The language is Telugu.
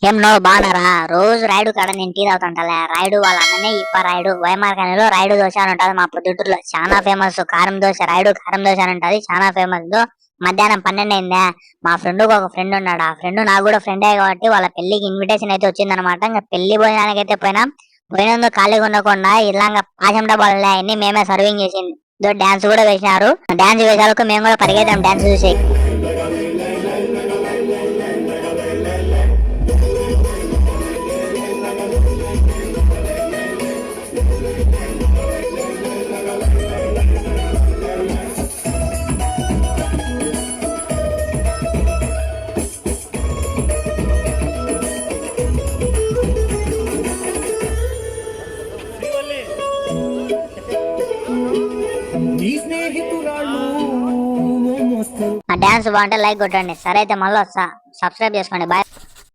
ఏం నో బాగున్నారా? రోజు రాయుడు కాడ నేను టీ తాగుతుంటాలే. రాయుడు వాళ్ళ అన్ననే రాయుడు వైమార్కానిలో రాయుడు దోశ అని ఉంటది మా పొద్దుటూరులో. చాలా ఫేమస్ కారం దోశ, రాయుడు కారం దోశ అని ఉంటది. చాలా ఫేమస్. మధ్యాహ్నం 12 అయిందా, మా ఫ్రెండ్ ఒక ఫ్రెండ్ ఉన్నాడు. ఆ ఫ్రెండ్ నాకు కూడా ఫ్రెండే కాబట్టి వాళ్ళ పెళ్లికి ఇన్విటేషన్ అయితే వచ్చిందనమాట. ఇంకా పెళ్లి భోజనానికి అయితే పోయినందుకు ఖాళీగా ఉండకుండా ఇలాగా పాశం డబ్బాలు అన్ని మేమే సర్వింగ్ చేసింది. డాన్స్ కూడా వేసినారు. డాన్స్ వేసాలకు మేము కూడా పరిగెత్తాం డాన్స్ చూసి. ఆ డాన్స్ బాగుంటే లైక్ కొట్టండి. సరే అయితే మళ్ళీ వస్తా. సబ్స్క్రైబ్ చేసుకోండి. బాయ్.